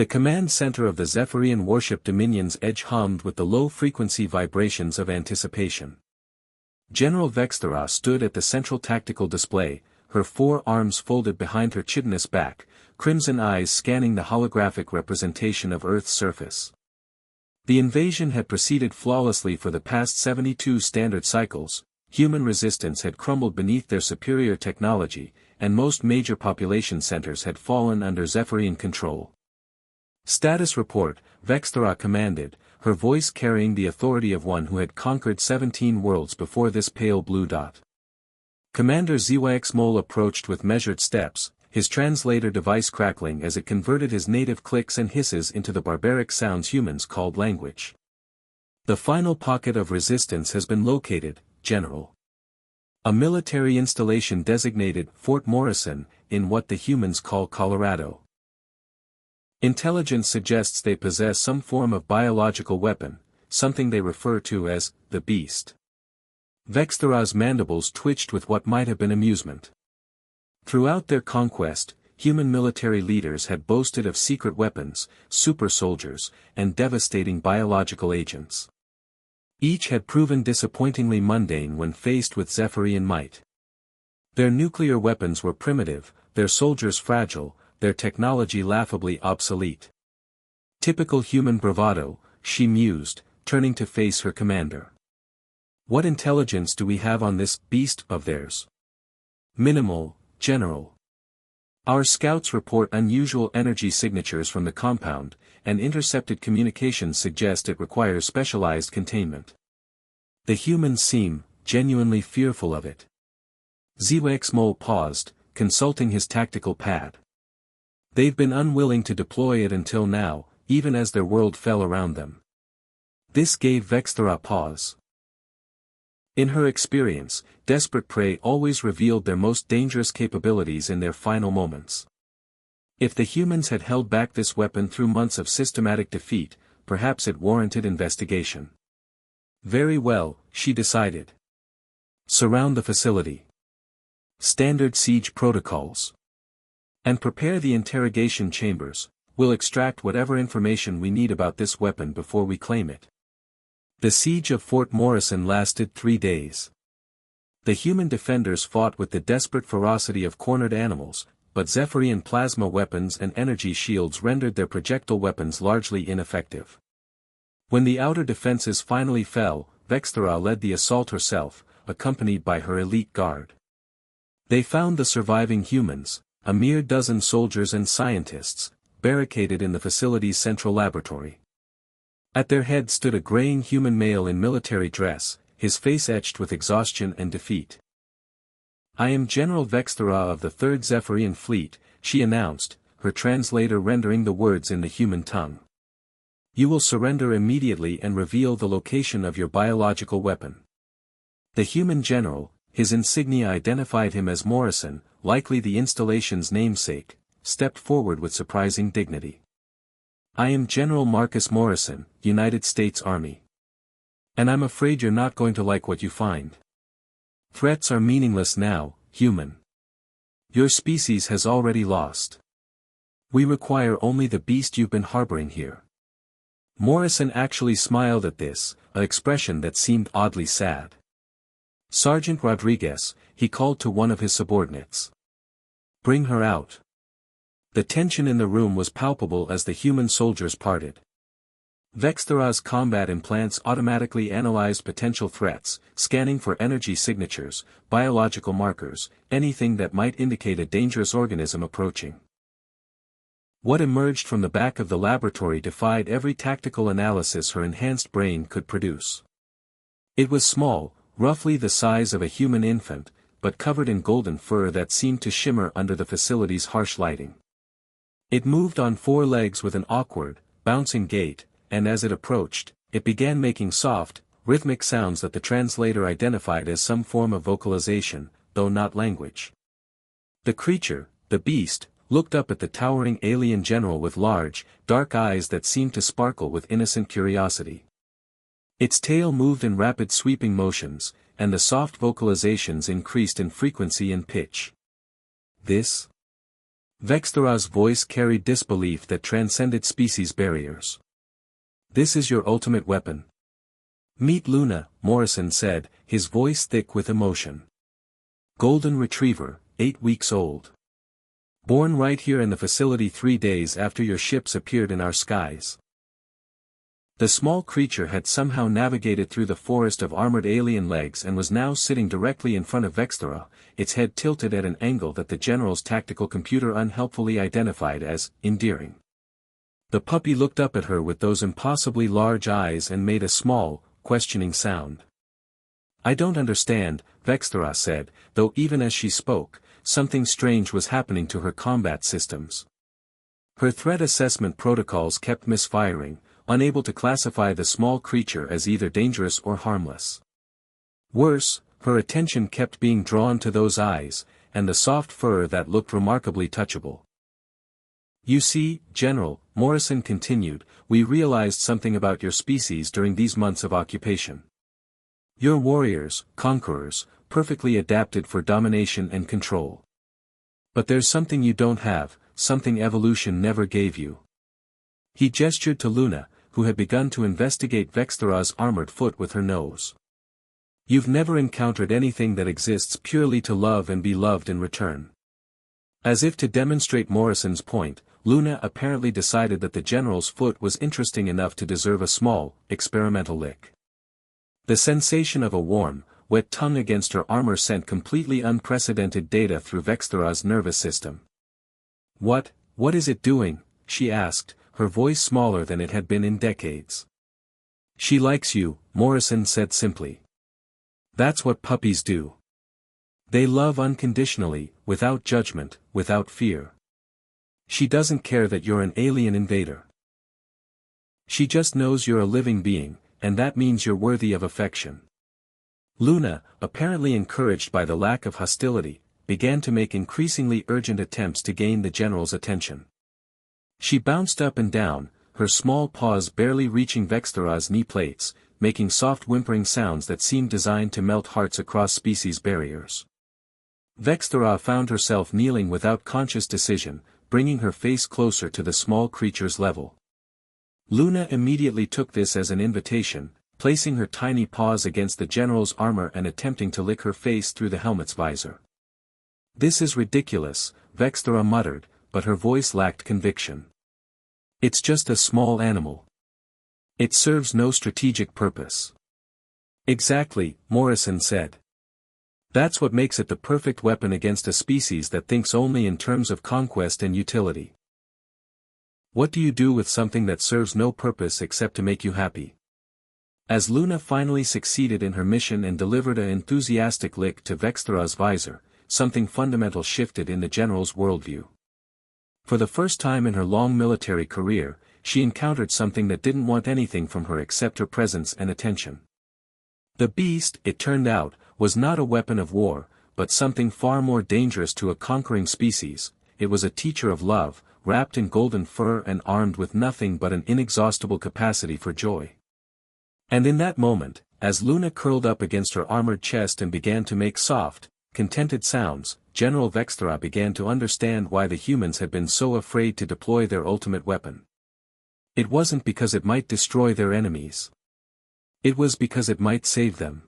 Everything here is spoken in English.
The command center of the Zephyrian warship Dominion's edge hummed with the low-frequency vibrations of anticipation. General Vexthera stood at the central tactical display, her 4 arms folded behind her chitinous back, crimson eyes scanning the holographic representation of Earth's surface. The invasion had proceeded flawlessly for the past 72 standard cycles, human resistance had crumbled beneath their superior technology, and most major population centers had fallen under Zephyrian control. Status report, Vexthera commanded, her voice carrying the authority of one who had conquered 17 worlds before this pale blue dot. Commander ZYX-Mole approached with measured steps, his translator device crackling as it converted his native clicks and hisses into the barbaric sounds humans called language. The final pocket of resistance has been located, General. A military installation designated Fort Morrison, in what the humans call Colorado. Intelligence suggests they possess some form of biological weapon, something they refer to as the Beast. Vexthera's mandibles twitched with what might have been amusement. Throughout their conquest, human military leaders had boasted of secret weapons, super soldiers, and devastating biological agents. Each had proven disappointingly mundane when faced with Zephyrian might. Their nuclear weapons were primitive, their soldiers fragile, their technology laughably obsolete. Typical human bravado, she mused, turning to face her commander. What intelligence do we have on this beast of theirs? Minimal, General. Our scouts report unusual energy signatures from the compound, and intercepted communications suggest it requires specialized containment. The humans seem genuinely fearful of it. ZYX-Mole paused, consulting his tactical pad. They've been unwilling to deploy it until now, even as their world fell around them. This gave Vexthera pause. In her experience, desperate prey always revealed their most dangerous capabilities in their final moments. If the humans had held back this weapon through months of systematic defeat, perhaps it warranted investigation. Very well, she decided. Surround the facility. Standard siege protocols. And prepare the interrogation chambers. We'll extract whatever information we need about this weapon before we claim it. The siege of Fort Morrison lasted 3 days. The human defenders fought with the desperate ferocity of cornered animals, but Zephyrian plasma weapons and energy shields rendered their projectile weapons largely ineffective. When the outer defenses finally fell, Vexthera led the assault herself, accompanied by her elite guard. They found the surviving humans, a mere dozen soldiers and scientists, barricaded in the facility's central laboratory. At their head stood a graying human male in military dress, his face etched with exhaustion and defeat. I am General Vexthera of the 3rd Zephyrian Fleet, she announced, her translator rendering the words in the human tongue. You will surrender immediately and reveal the location of your biological weapon. The human general, his insignia identified him as Morrison, likely the installation's namesake, stepped forward with surprising dignity. I am General Marcus Morrison, United States Army. And I'm afraid you're not going to like what you find. Threats are meaningless now, human. Your species has already lost. We require only the beast you've been harboring here. Morrison actually smiled at this, an expression that seemed oddly sad. Sergeant Rodriguez, he called to one of his subordinates. Bring her out. The tension in the room was palpable as the human soldiers parted. Vexthera's combat implants automatically analyzed potential threats, scanning for energy signatures, biological markers, anything that might indicate a dangerous organism approaching. What emerged from the back of the laboratory defied every tactical analysis her enhanced brain could produce. It was small, roughly the size of a human infant, but covered in golden fur that seemed to shimmer under the facility's harsh lighting. It moved on 4 legs with an awkward, bouncing gait, and as it approached, it began making soft, rhythmic sounds that the translator identified as some form of vocalization, though not language. The creature, the beast, looked up at the towering alien general with large, dark eyes that seemed to sparkle with innocent curiosity. Its tail moved in rapid sweeping motions, and the soft vocalizations increased in frequency and pitch. This? Vexthera's voice carried disbelief that transcended species barriers. This is your ultimate weapon. Meet Luna, Morrison said, his voice thick with emotion. Golden Retriever, 8 weeks old. Born right here in the facility 3 days after your ships appeared in our skies. The small creature had somehow navigated through the forest of armored alien legs and was now sitting directly in front of Vexthera, its head tilted at an angle that the general's tactical computer unhelpfully identified as endearing. The puppy looked up at her with those impossibly large eyes and made a small, questioning sound. I don't understand, Vexthera said, though even as she spoke, something strange was happening to her combat systems. Her threat assessment protocols kept misfiring, unable to classify the small creature as either dangerous or harmless. Worse, her attention kept being drawn to those eyes, and the soft fur that looked remarkably touchable. You see, General, Morrison continued, we realized something about your species during these months of occupation. You're warriors, conquerors, perfectly adapted for domination and control. But there's something you don't have, something evolution never gave you. He gestured to Luna, who had begun to investigate Vexthera's armored foot with her nose. You've never encountered anything that exists purely to love and be loved in return. As if to demonstrate Morrison's point, Luna apparently decided that the general's foot was interesting enough to deserve a small, experimental lick. The sensation of a warm, wet tongue against her armor sent completely unprecedented data through Vexthera's nervous system. What is it doing? She asked, her voice smaller than it had been in decades. She likes you, Morrison said simply. That's what puppies do. They love unconditionally, without judgment, without fear. She doesn't care that you're an alien invader. She just knows you're a living being, and that means you're worthy of affection. Luna, apparently encouraged by the lack of hostility, began to make increasingly urgent attempts to gain the general's attention. She bounced up and down, her small paws barely reaching Vexthera's knee plates, making soft whimpering sounds that seemed designed to melt hearts across species barriers. Vexthera found herself kneeling without conscious decision, bringing her face closer to the small creature's level. Luna immediately took this as an invitation, placing her tiny paws against the general's armor and attempting to lick her face through the helmet's visor. This is ridiculous, Vexthera muttered, but her voice lacked conviction. It's just a small animal. It serves no strategic purpose. Exactly, Morrison said. That's what makes it the perfect weapon against a species that thinks only in terms of conquest and utility. What do you do with something that serves no purpose except to make you happy? As Luna finally succeeded in her mission and delivered an enthusiastic lick to Vexthera's visor, something fundamental shifted in the general's worldview. For the first time in her long military career, she encountered something that didn't want anything from her except her presence and attention. The beast, it turned out, was not a weapon of war, but something far more dangerous to a conquering species. It was a teacher of love, wrapped in golden fur and armed with nothing but an inexhaustible capacity for joy. And in that moment, as Luna curled up against her armored chest and began to make soft, contented sounds, General Vexthera began to understand why the humans had been so afraid to deploy their ultimate weapon. It wasn't because it might destroy their enemies. It was because it might save them.